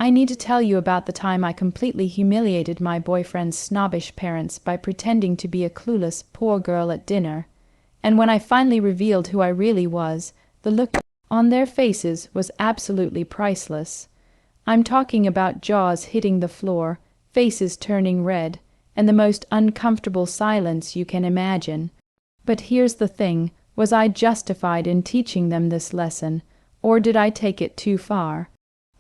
I need to tell you about the time I completely humiliated my boyfriend's snobbish parents by pretending to be a clueless, poor girl at dinner. And when I finally revealed who I really was, the look on their faces was absolutely priceless. I'm talking about jaws hitting the floor, faces turning red, and the most uncomfortable silence you can imagine. But here's the thing, was I justified in teaching them this lesson, or did I take it too far?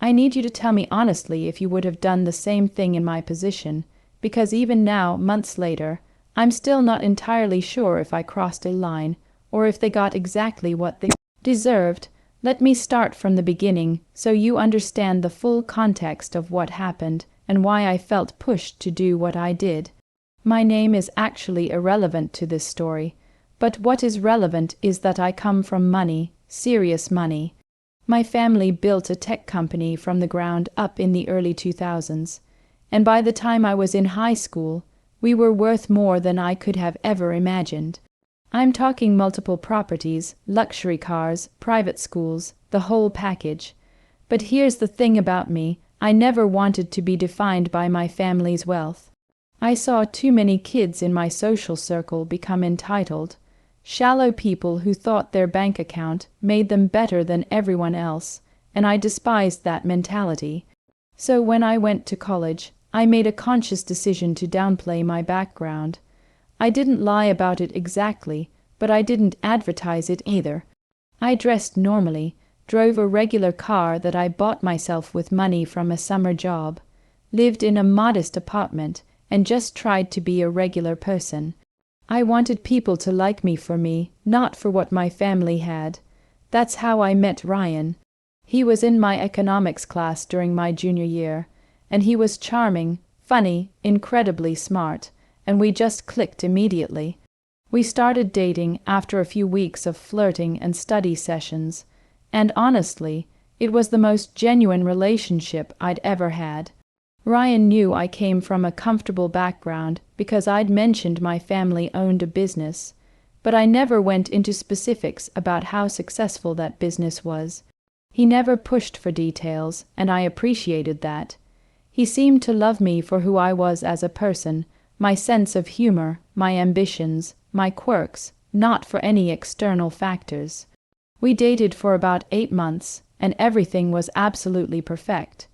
I need you to tell me honestly if you would have done the same thing in my position, because even now, months later, I'm still not entirely sure if I crossed a line, or if they got exactly what they deserved. Let me start from the beginning, so you understand the full context of what happened and why I felt pushed to do what I did. My name is actually irrelevant to this story, but what is relevant is that I come from money, serious money. My family built a tech company from the ground up in the early 2000s, and by the time I was in high school, we were worth more than I could have ever imagined. I'm talking multiple properties, luxury cars, private schools, the whole package. But here's the thing about me, I never wanted to be defined by my family's wealth. I saw too many kids in my social circle become entitled, shallow people who thought their bank account made them better than everyone else, and I despised that mentality. So when I went to college, I made a conscious decision to downplay my background. I didn't lie about it exactly, but I didn't advertise it either. I dressed normally, drove a regular car that I bought myself with money from a summer job, lived in a modest apartment, and just tried to be a regular person. I wanted people to like me for me, not for what my family had. That's how I met Ryan. He was in my economics class during my junior year, and he was charming, funny, incredibly smart, and we just clicked immediately. We started dating after a few weeks of flirting and study sessions, and honestly, it was the most genuine relationship I'd ever had. Ryan knew I came from a comfortable background because I'd mentioned my family owned a business, but I never went into specifics about how successful that business was. He never pushed for details, and I appreciated that. He seemed to love me for who I was as a person, my sense of humor, my ambitions, my quirks, not for any external factors. We dated for about 8 months, and everything was absolutely perfect.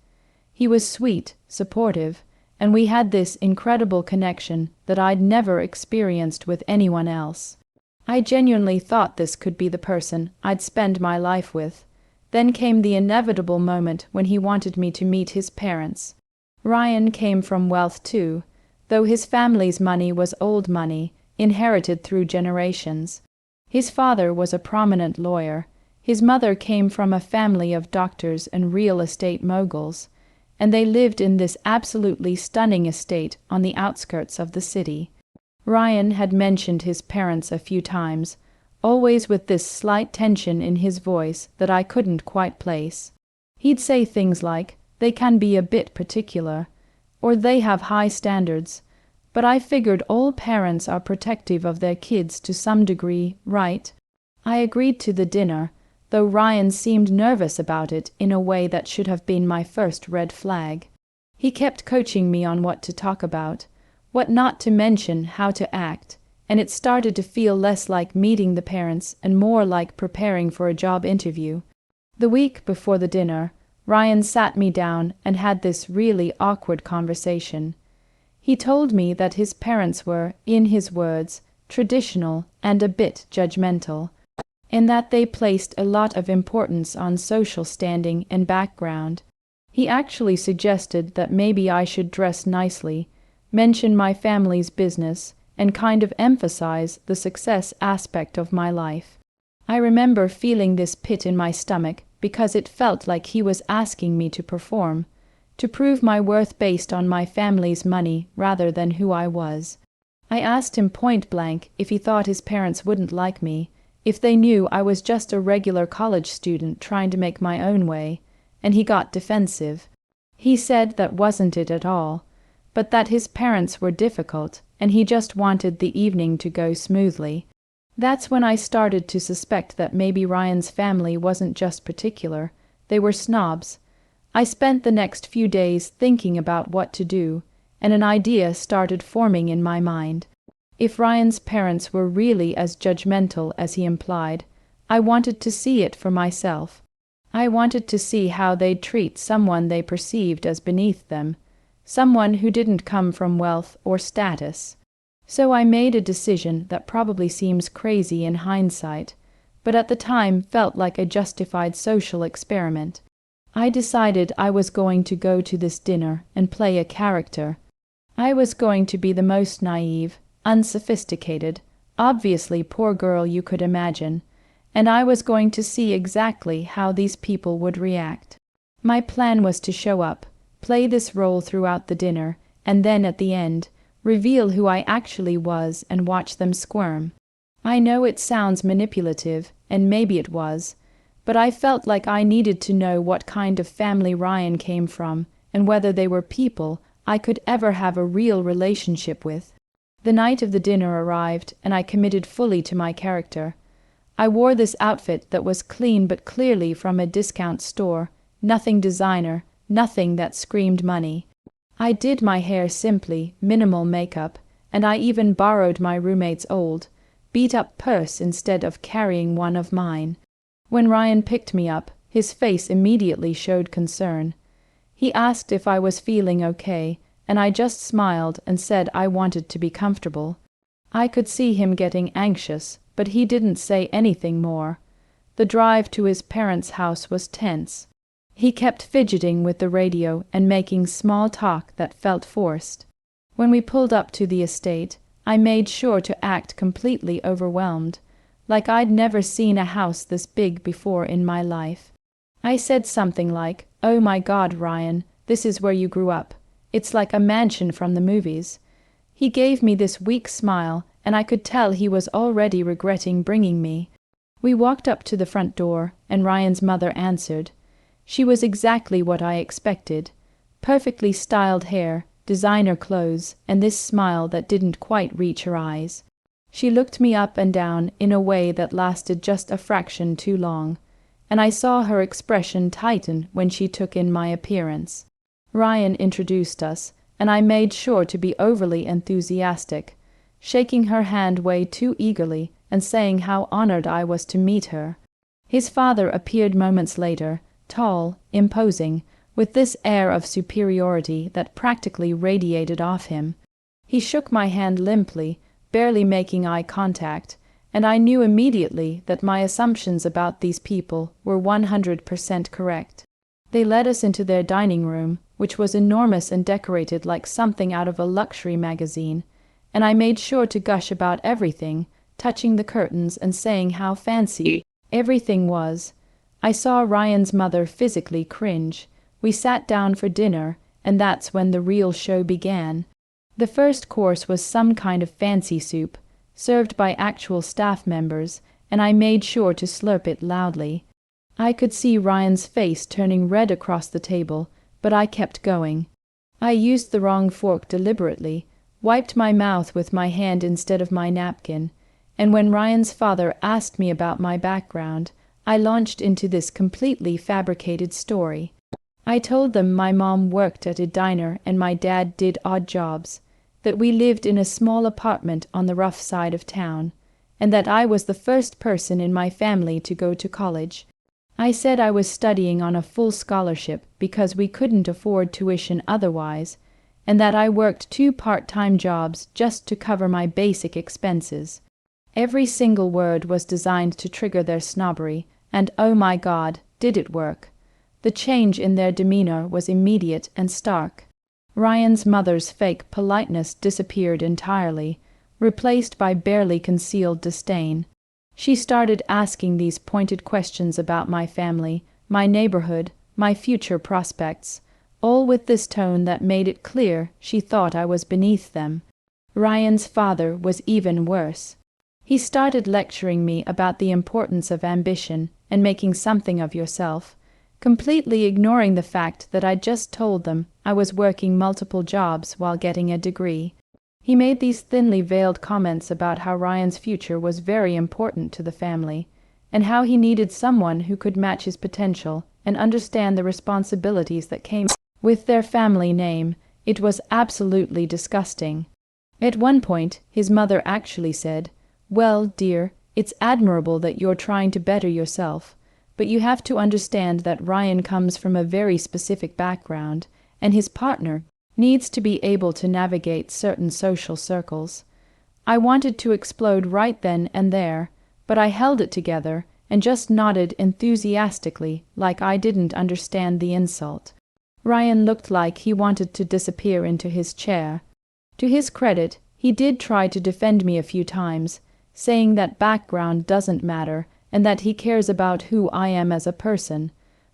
He was sweet, supportive, and we had this incredible connection that I'd never experienced with anyone else. I genuinely thought this could be the person I'd spend my life with. Then came the inevitable moment when he wanted me to meet his parents. Ryan came from wealth too, though his family's money was old money, inherited through generations. His father was a prominent lawyer. His mother came from a family of doctors and real estate moguls, and they lived in this absolutely stunning estate on the outskirts of the city. Ryan had mentioned his parents a few times, always with this slight tension in his voice that I couldn't quite place. He'd say things like, "They can be a bit particular," or "They have high standards," but I figured all parents are protective of their kids to some degree, right? I agreed to the dinner, though Ryan seemed nervous about it in a way that should have been my first red flag. He kept coaching me on what to talk about, what not to mention, how to act, and it started to feel less like meeting the parents and more like preparing for a job interview. The week before the dinner, Ryan sat me down and had this really awkward conversation. He told me that his parents were, in his words, traditional and a bit judgmental, and that they placed a lot of importance on social standing and background. He actually suggested that maybe I should dress nicely, mention my family's business, and kind of emphasize the success aspect of my life. I remember feeling this pit in my stomach because it felt like he was asking me to perform, to prove my worth based on my family's money rather than who I was. I asked him point blank if he thought his parents wouldn't like me, if they knew I was just a regular college student trying to make my own way, and he got defensive. He said that wasn't it at all, but that his parents were difficult, and he just wanted the evening to go smoothly. That's when I started to suspect that maybe Ryan's family wasn't just particular, they were snobs. I spent the next few days thinking about what to do, and an idea started forming in my mind. If Ryan's parents were really as judgmental as he implied, I wanted to see it for myself. I wanted to see how they'd treat someone they perceived as beneath them, someone who didn't come from wealth or status. So I made a decision that probably seems crazy in hindsight, but at the time felt like a justified social experiment. I decided I was going to go to this dinner and play a character. I was going to be the most naive, unsophisticated, obviously poor girl you could imagine, and I was going to see exactly how these people would react. My plan was to show up, play this role throughout the dinner, and then at the end, reveal who I actually was and watch them squirm. I know it sounds manipulative, and maybe it was, but I felt like I needed to know what kind of family Ryan came from and whether they were people I could ever have a real relationship with. The night of the dinner arrived, and I committed fully to my character. I wore this outfit that was clean but clearly from a discount store, nothing designer, nothing that screamed money. I did my hair simply, minimal makeup, and I even borrowed my roommate's old, beat-up purse instead of carrying one of mine. When Ryan picked me up, his face immediately showed concern. He asked if I was feeling okay, and I just smiled and said I wanted to be comfortable. I could see him getting anxious, but he didn't say anything more. The drive to his parents' house was tense. He kept fidgeting with the radio and making small talk that felt forced. When we pulled up to the estate, I made sure to act completely overwhelmed, like I'd never seen a house this big before in my life. I said something like, "Oh my God, Ryan, this is where you grew up. It's like a mansion from the movies." He gave me this weak smile, and I could tell he was already regretting bringing me. We walked up to the front door, and Ryan's mother answered. She was exactly what I expected. Perfectly styled hair, designer clothes, and this smile that didn't quite reach her eyes. She looked me up and down in a way that lasted just a fraction too long, and I saw her expression tighten when she took in my appearance. Ryan introduced us, and I made sure to be overly enthusiastic, shaking her hand way too eagerly and saying how honored I was to meet her. His father appeared moments later, tall, imposing, with this air of superiority that practically radiated off him. He shook my hand limply, barely making eye contact, and I knew immediately that my assumptions about these people were 100% correct. They led us into their dining room, which was enormous and decorated like something out of a luxury magazine, and I made sure to gush about everything, touching the curtains and saying how fancy everything was. I saw Ryan's mother physically cringe. We sat down for dinner, and that's when the real show began. The first course was some kind of fancy soup, served by actual staff members, and I made sure to slurp it loudly. I could see Ryan's face turning red across the table, but I kept going. I used the wrong fork deliberately, wiped my mouth with my hand instead of my napkin, and when Ryan's father asked me about my background, I launched into this completely fabricated story. I told them my mom worked at a diner and my dad did odd jobs, that we lived in a small apartment on the rough side of town, and that I was the first person in my family to go to college. I said I was studying on a full scholarship because we couldn't afford tuition otherwise, and that I worked 2 part-time jobs just to cover my basic expenses. Every single word was designed to trigger their snobbery, and oh my God, did it work. The change in their demeanor was immediate and stark. Ryan's mother's fake politeness disappeared entirely, replaced by barely concealed disdain. She started asking these pointed questions about my family, my neighborhood, my future prospects, all with this tone that made it clear she thought I was beneath them. Ryan's father was even worse. He started lecturing me about the importance of ambition and making something of yourself, completely ignoring the fact that I'd just told them I was working multiple jobs while getting a degree. He made these thinly veiled comments about how Ryan's future was very important to the family, and how he needed someone who could match his potential and understand the responsibilities that came with their family name. It was absolutely disgusting. At one point, his mother actually said, "Well, dear, it's admirable that you're trying to better yourself, but you have to understand that Ryan comes from a very specific background, and his partner needs to be able to navigate certain social circles." I wanted to explode right then and there, but I held it together and just nodded enthusiastically like I didn't understand the insult. Ryan looked like he wanted to disappear into his chair. To his credit, he did try to defend me a few times, saying that background doesn't matter and that he cares about who I am as a person,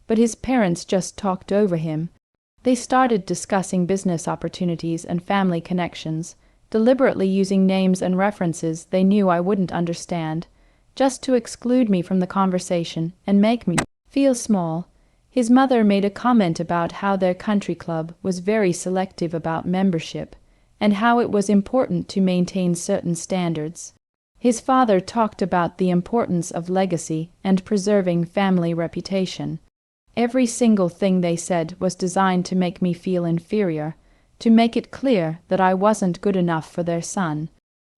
but his parents just talked over him. They started discussing business opportunities and family connections, deliberately using names and references they knew I wouldn't understand, just to exclude me from the conversation and make me feel small. His mother made a comment about how their country club was very selective about membership, and how it was important to maintain certain standards. His father talked about the importance of legacy and preserving family reputation. Every single thing they said was designed to make me feel inferior, to make it clear that I wasn't good enough for their son.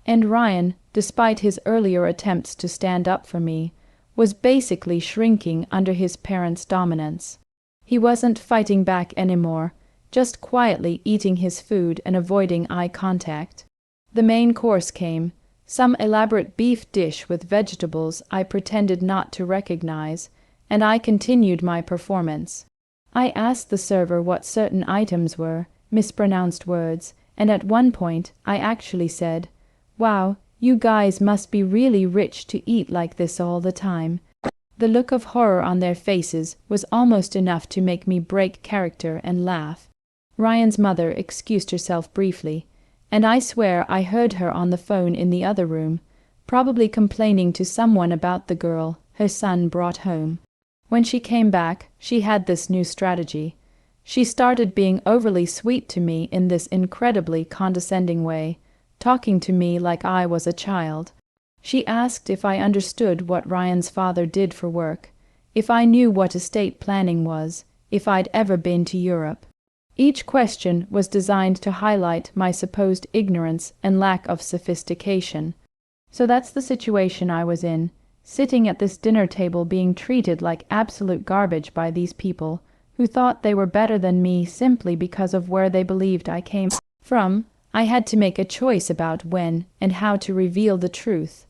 And Ryan, despite his earlier attempts to stand up for me, was basically shrinking under his parents' dominance. He wasn't fighting back anymore, just quietly eating his food and avoiding eye contact. The main course came, some elaborate beef dish with vegetables I pretended not to recognize, and I continued my performance. I asked the server what certain items were, mispronounced words, and at one point I actually said, "Wow, you guys must be really rich to eat like this all the time." The look of horror on their faces was almost enough to make me break character and laugh. Ryan's mother excused herself briefly, and I swear I heard her on the phone in the other room, probably complaining to someone about the girl her son brought home. When she came back, she had this new strategy. She started being overly sweet to me in this incredibly condescending way, talking to me like I was a child. She asked if I understood what Ryan's father did for work, if I knew what estate planning was, if I'd ever been to Europe. Each question was designed to highlight my supposed ignorance and lack of sophistication. So that's the situation I was in, sitting at this dinner table being treated like absolute garbage by these people who thought they were better than me simply because of where they believed I came from. I had to make a choice about when and how to reveal the truth.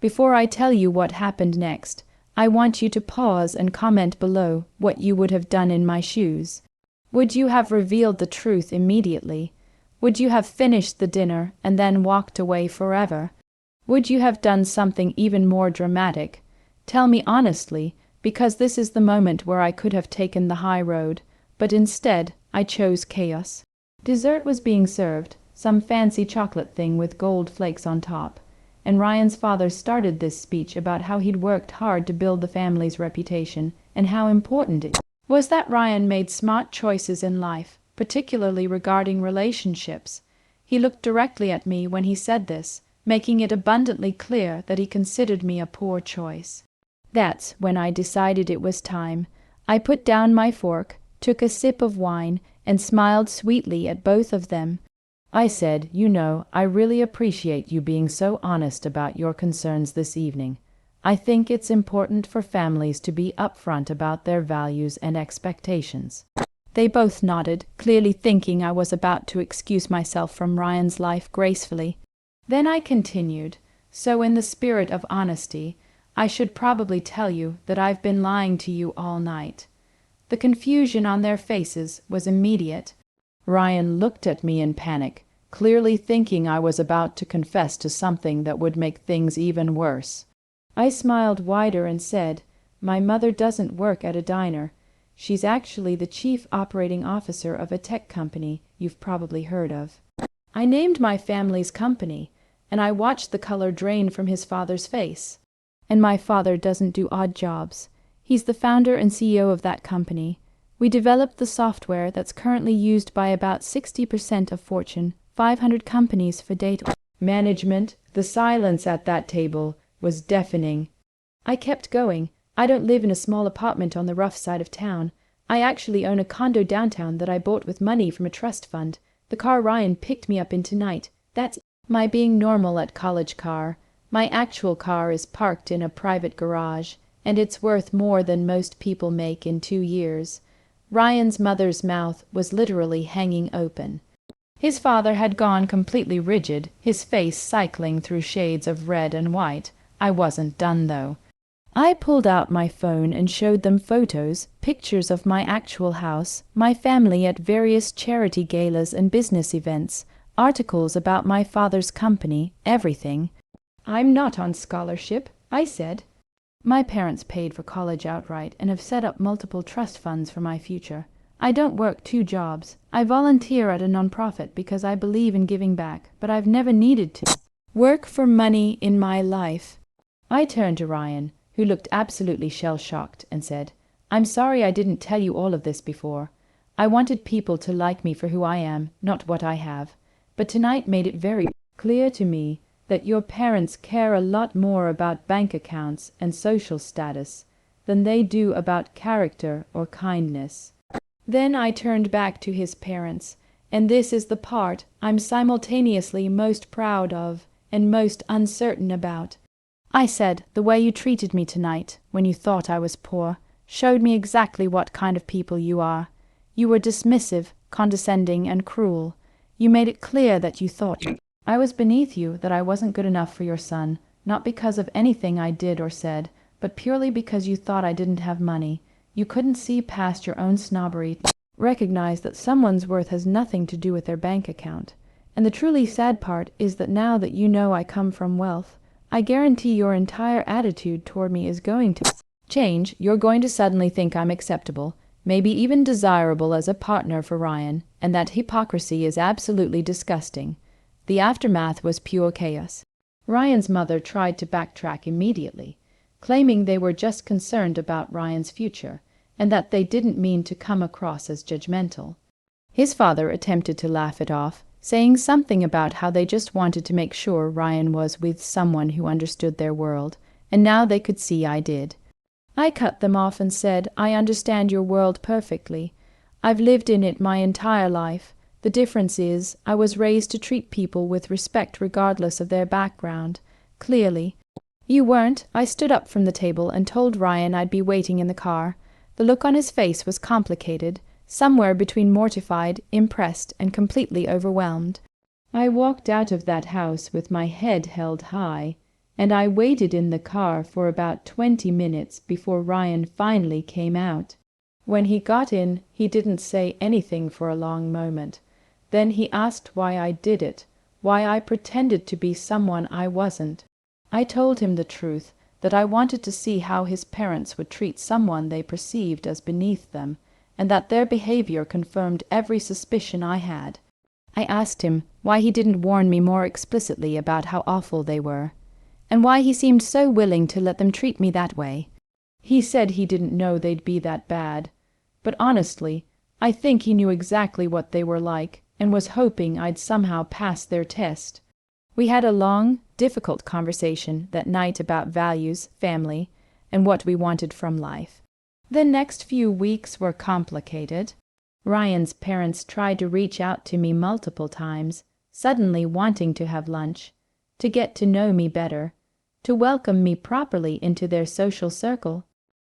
Before I tell you what happened next, I want you to pause and comment below what you would have done in my shoes. Would you have revealed the truth immediately? Would you have finished the dinner and then walked away forever? Would you have done something even more dramatic? Tell me honestly, because this is the moment where I could have taken the high road, but instead I chose chaos. Dessert was being served, some fancy chocolate thing with gold flakes on top, and Ryan's father started this speech about how he'd worked hard to build the family's reputation and how important it was that Ryan made smart choices in life, particularly regarding relationships. He looked directly at me when he said this, making it abundantly clear that he considered me a poor choice. That's when I decided it was time. I put down my fork, took a sip of wine, and smiled sweetly at both of them. I said, "You know, I really appreciate you being so honest about your concerns this evening. I think it's important for families to be upfront about their values and expectations." They both nodded, clearly thinking I was about to excuse myself from Ryan's life gracefully. Then I continued, "So in the spirit of honesty, I should probably tell you that I've been lying to you all night." The confusion on their faces was immediate. Ryan looked at me in panic, clearly thinking I was about to confess to something that would make things even worse. I smiled wider and said, "My mother doesn't work at a diner. She's actually the chief operating officer of a tech company you've probably heard of." I named my family's company, and I watched the color drain from his father's face. "And my father doesn't do odd jobs. He's the founder and CEO of that company. We developed the software that's currently used by about 60% of Fortune 500 companies for data management." The silence at that table was deafening. I kept going, I don't live in a small apartment on the rough side of town. I actually own a condo downtown that I bought with money from a trust fund. The car Ryan picked me up in tonight. That's my being normal at college car. My actual car is parked in a private garage, and it's worth more than most people make in 2 years. Ryan's mother's mouth was literally hanging open. His father had gone completely rigid, his face cycling through shades of red and white. I wasn't done, though. I pulled out my phone and showed them photos, pictures of my actual house, my family at various charity galas and business events, articles about my father's company, everything. "I'm not on scholarship," I said. "My parents paid for college outright and have set up multiple trust funds for my future. I don't work 2 jobs. I volunteer at a nonprofit because I believe in giving back, but I've never needed to work for money in my life." I turned to Ryan, who looked absolutely shell-shocked, and said, "I'm sorry I didn't tell you all of this before. I wanted people to like me for who I am, not what I have. But tonight made it very clear to me that your parents care a lot more about bank accounts and social status than they do about character or kindness." Then I turned back to his parents, and this is the part I'm simultaneously most proud of and most uncertain about. I said, "The way you treated me tonight, when you thought I was poor, showed me exactly what kind of people you are. You were dismissive, condescending, and cruel. You made it clear that you thought I was beneath you, that I wasn't good enough for your son, not because of anything I did or said, but purely because you thought I didn't have money. You couldn't see past your own snobbery, recognize that someone's worth has nothing to do with their bank account. And the truly sad part is that now that you know I come from wealth, I guarantee your entire attitude toward me is going to change. You're going to suddenly think I'm acceptable, maybe even desirable as a partner for Ryan, and that hypocrisy is absolutely disgusting." The aftermath was pure chaos. Ryan's mother tried to backtrack immediately, claiming they were just concerned about Ryan's future, and that they didn't mean to come across as judgmental. His father attempted to laugh it off, saying something about how they just wanted to make sure Ryan was with someone who understood their world, and now they could see I did. I cut them off and said, "I understand your world perfectly. I've lived in it my entire life. The difference is, I was raised to treat people with respect regardless of their background. Clearly, you weren't." I stood up from the table and told Ryan I'd be waiting in the car. The look on his face was complicated, somewhere between mortified, impressed, and completely overwhelmed. I walked out of that house with my head held high, and I waited in the car for about 20 minutes before Ryan finally came out. When he got in, he didn't say anything for a long moment. Then he asked why I did it, why I pretended to be someone I wasn't. I told him the truth, that I wanted to see how his parents would treat someone they perceived as beneath them, and that their behavior confirmed every suspicion I had. I asked him why he didn't warn me more explicitly about how awful they were, and why he seemed so willing to let them treat me that way. He said he didn't know they'd be that bad, but honestly, I think he knew exactly what they were like, and was hoping I'd somehow pass their test. We had a long, difficult conversation that night about values, family, and what we wanted from life. The next few weeks were complicated. Ryan's parents tried to reach out to me multiple times, suddenly wanting to have lunch, to get to know me better, to welcome me properly into their social circle.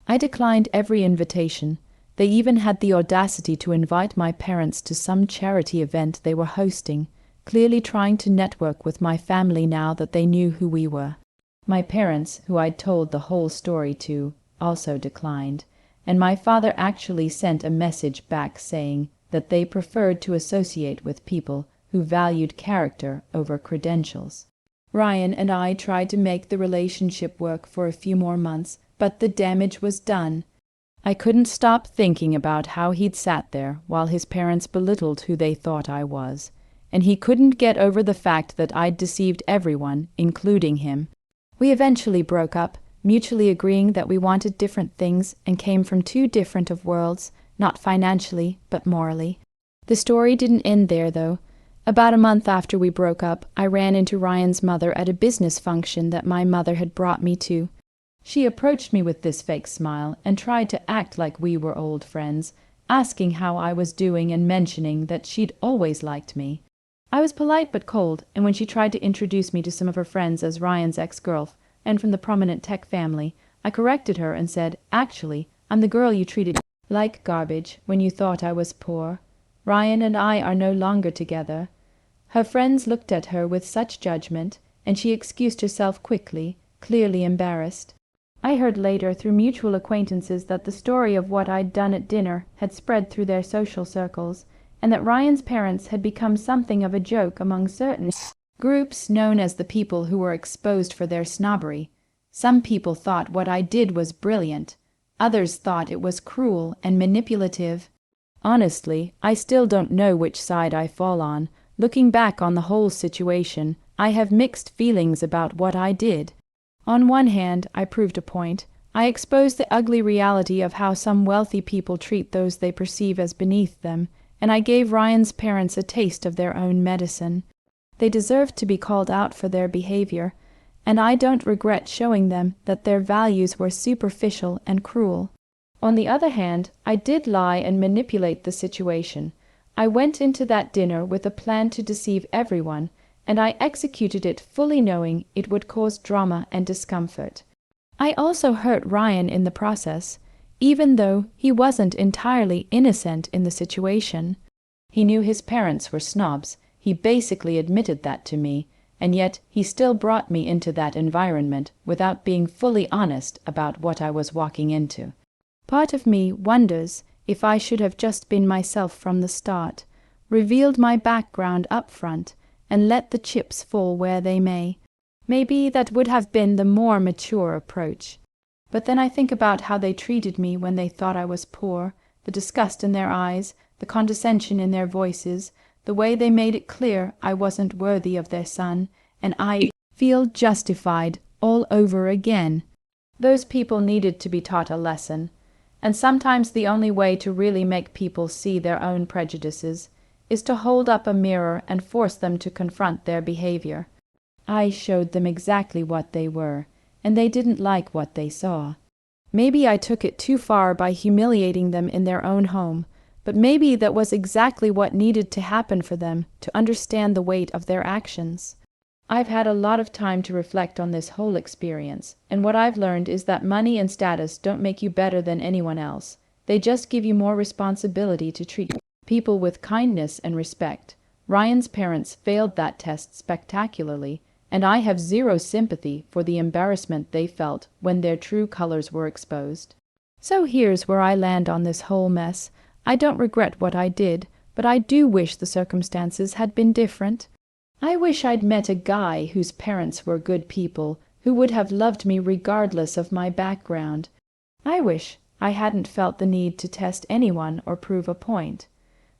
I declined every invitation. They even had the audacity to invite my parents to some charity event they were hosting, clearly trying to network with my family now that they knew who we were. My parents, who I'd told the whole story to, also declined, and my father actually sent a message back saying that they preferred to associate with people who valued character over credentials. Ryan and I tried to make the relationship work for a few more months, but the damage was done. I couldn't stop thinking about how he'd sat there while his parents belittled who they thought I was, and he couldn't get over the fact that I'd deceived everyone, including him. We eventually broke up, mutually agreeing that we wanted different things and came from too different of worlds, not financially, but morally. The story didn't end there, though. About a month after we broke up, I ran into Ryan's mother at a business function that my mother had brought me to. She approached me with this fake smile and tried to act like we were old friends, asking how I was doing and mentioning that she'd always liked me. I was polite but cold, and when she tried to introduce me to some of her friends as Ryan's ex-girl and from the prominent tech family, I corrected her and said, "Actually, I'm the girl you treated like garbage when you thought I was poor. Ryan and I are no longer together." Her friends looked at her with such judgment, and she excused herself quickly, clearly embarrassed. I heard later through mutual acquaintances that the story of what I'd done at dinner had spread through their social circles, and that Ryan's parents had become something of a joke among certain groups known as the people who were exposed for their snobbery. Some people thought what I did was brilliant. Others thought it was cruel and manipulative. Honestly, I still don't know which side I fall on. Looking back on the whole situation, I have mixed feelings about what I did. On one hand, I proved a point. I exposed the ugly reality of how some wealthy people treat those they perceive as beneath them, and I gave Ryan's parents a taste of their own medicine. They deserved to be called out for their behavior, and I don't regret showing them that their values were superficial and cruel. On the other hand, I did lie and manipulate the situation. I went into that dinner with a plan to deceive everyone, and I executed it fully knowing it would cause drama and discomfort. I also hurt Ryan in the process, even though he wasn't entirely innocent in the situation. He knew his parents were snobs. He basically admitted that to me, and yet he still brought me into that environment without being fully honest about what I was walking into. Part of me wonders if I should have just been myself from the start, revealed my background up front, and let the chips fall where they may. Maybe that would have been the more mature approach. But then I think about how they treated me when they thought I was poor, the disgust in their eyes, the condescension in their voices, the way they made it clear I wasn't worthy of their son, and I feel justified all over again. Those people needed to be taught a lesson, and sometimes the only way to really make people see their own prejudices is to hold up a mirror and force them to confront their behavior. I showed them exactly what they were, and they didn't like what they saw. Maybe I took it too far by humiliating them in their own home, but maybe that was exactly what needed to happen for them to understand the weight of their actions. I've had a lot of time to reflect on this whole experience, and what I've learned is that money and status don't make you better than anyone else. They just give you more responsibility to treat people with kindness and respect. Ryan's parents failed that test spectacularly, and I have zero sympathy for the embarrassment they felt when their true colors were exposed. So here's where I land on this whole mess. I don't regret what I did, but I do wish the circumstances had been different. I wish I'd met a guy whose parents were good people, who would have loved me regardless of my background. I wish I hadn't felt the need to test anyone or prove a point.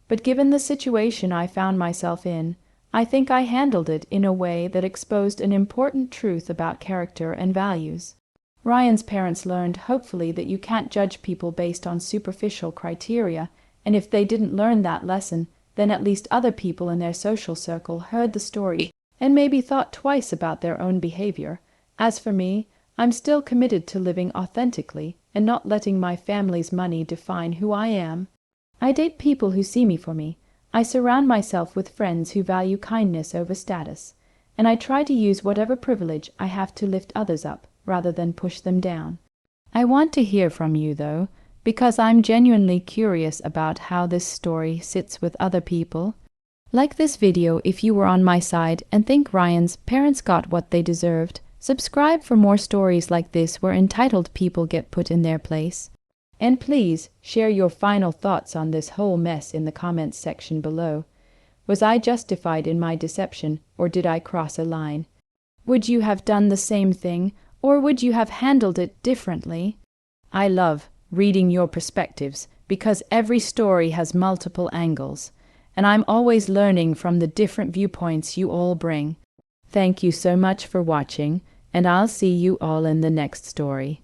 But given the situation I found myself in, I think I handled it in a way that exposed an important truth about character and values. Ryan's parents learned, hopefully, that you can't judge people based on superficial criteria, and if they didn't learn that lesson, then at least other people in their social circle heard the story and maybe thought twice about their own behavior. As for me, I'm still committed to living authentically and not letting my family's money define who I am. I date people who see me for me. I surround myself with friends who value kindness over status, and I try to use whatever privilege I have to lift others up rather than push them down. I want to hear from you, though, because I'm genuinely curious about how this story sits with other people. Like this video if you were on my side and think Ryan's parents got what they deserved. Subscribe for more stories like this where entitled people get put in their place. And please share your final thoughts on this whole mess in the comments section below. Was I justified in my deception, or did I cross a line? Would you have done the same thing, or would you have handled it differently? I love reading your perspectives because every story has multiple angles, and I'm always learning from the different viewpoints you all bring. Thank you so much for watching, and I'll see you all in the next story.